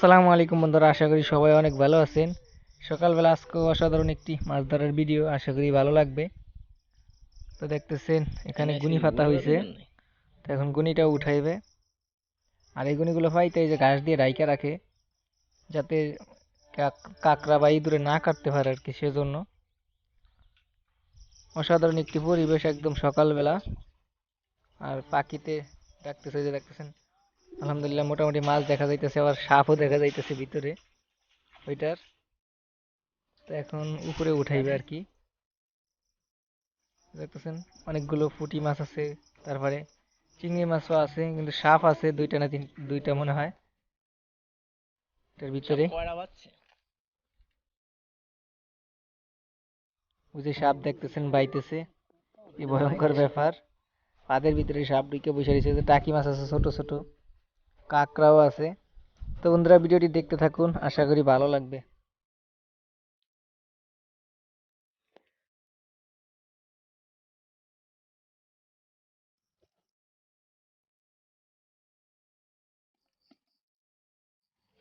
আসসালামু আলাইকুম বন্ধুরা, আশা করি সবাই অনেক ভালো আছেন। সকালবেলা আজকে অসাধারণ একটি মাছ ধরার ভিডিও, আশা করি ভালো লাগবে। তো দেখতেছেন এখানে গুনি পাতা হয়েছে, তো এখন গুনিটাও উঠাইবে। আর এই গুনিগুলো পাইতে এই যে ঘাস দিয়ে ঢাইকা রাখে, যাতে কাকড়া বা ইঁদুরে না কাটতে পারে আর কি, সেজন্য। অসাধারণ একটি পরিবেশ একদম সকালবেলা। আর পাখিতে ডাকতেছে, যে দেখতেছেন আলহামদুলিল্লাহ মোটামুটি মাছ দেখা যাইতেছে, আবার সাপও দেখা যাইতেছে ভিতরে ওইটার। তো এখন উপরে উঠাইবে আর কি। দেখতেছেন অনেকগুলো পুঁটি মাছ আছে, তারপরে চিংড়ি মাছও আছে, কিন্তু সাপ আছে দুইটা না দুইটা মনে হয় এটার ভিতরে। ওই যে সাপ দেখতেছেন বাইতেছে, কি ভয়ঙ্কর ব্যাপার। পাদের ভিতরে সাপ ঢুকে বসে রয়েছে। যে টাকি মাছ আছে ছোট ছোট, কাঁকড়াও আছে। তো বন্ধুরা ভিডিওটি দেখতে থাকুন, আশা করি ভালো লাগবে।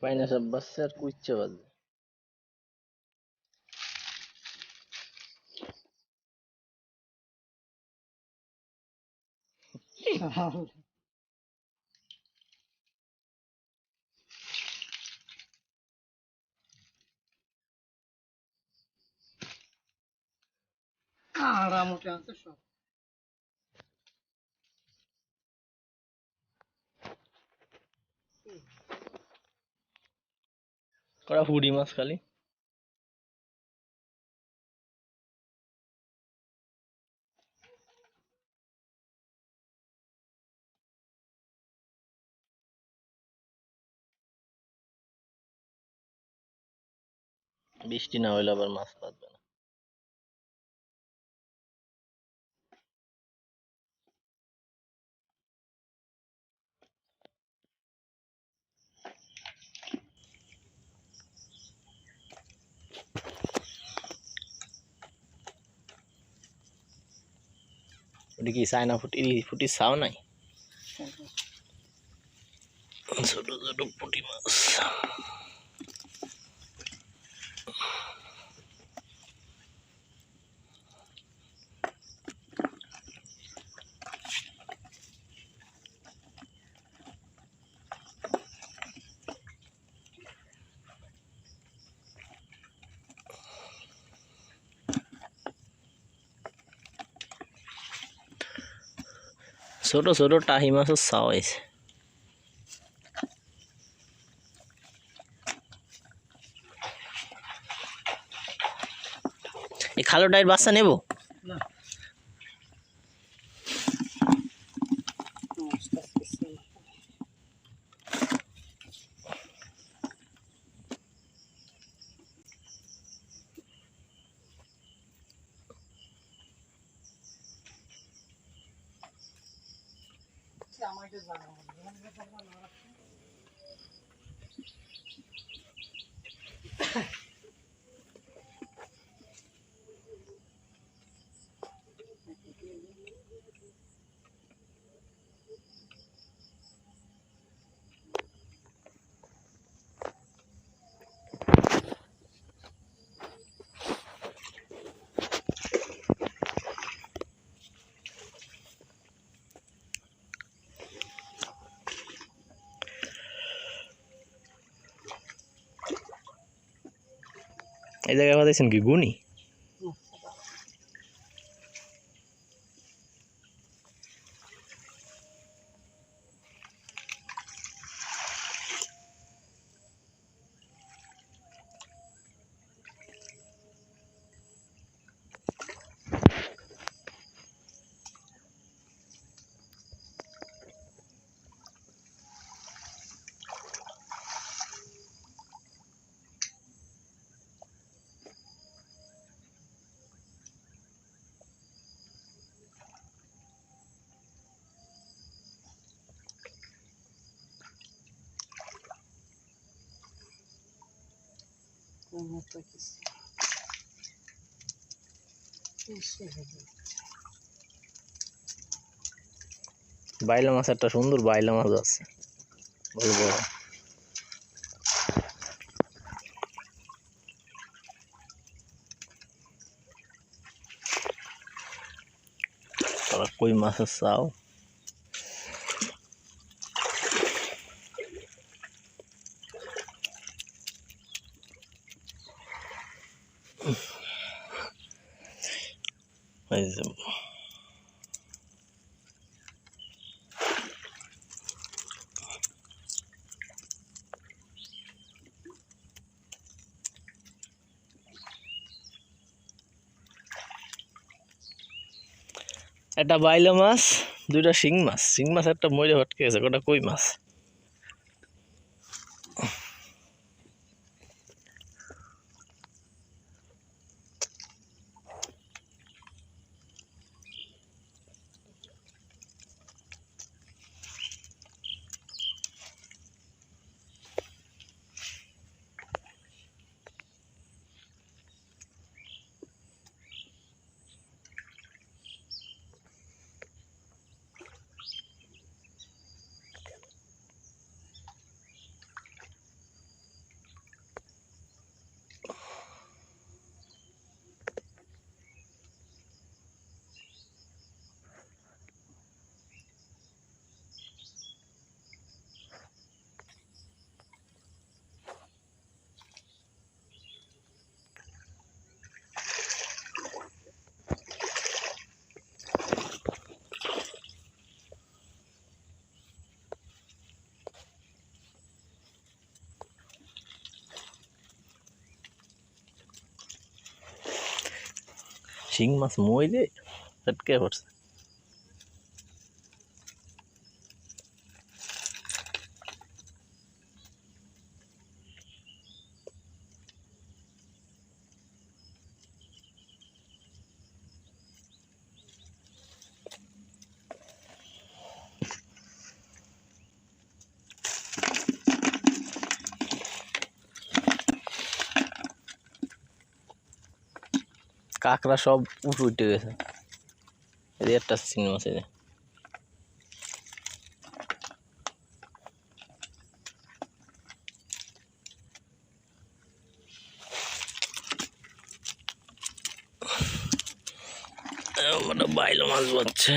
বাইনা সব বাচ্চা আর কুইচ্চা বাজে। কড়া ফুড়ি মাছ খালি বৃষ্টি না হইলে আবার মাছ বাঁধবে না। ওটা কি চায়না ফুটি ফুটি চাও নাই, ছোট ছোট পুঁটি মাছ। ছোট ছোট টাহি মাছও চাও হয়েছে। এই খালো ডাইয়ের বাচ্চা নেবো। এই জায়গায় পাঠাইছেন কি গুনি? বাইলা মাছ একটা সুন্দর বাইলা মাছ আছে, বড় বড়। তোরা কই মাছের চাও? এই যে একটা বাইলা মাছ, দুইটা শিং মাছ একটা মরে হটকে গেছে, ওটা কই মাছ। শিং মাছ মরে হটকে পড়ছে। কাঁকড়া সব উঠে গেছে। এই একটা শিং মাছ, এই যে বাইলো মাছ বাচ্ছে।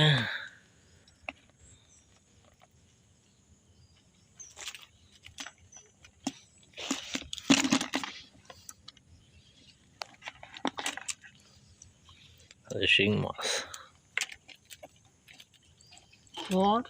শিং মাছ। What?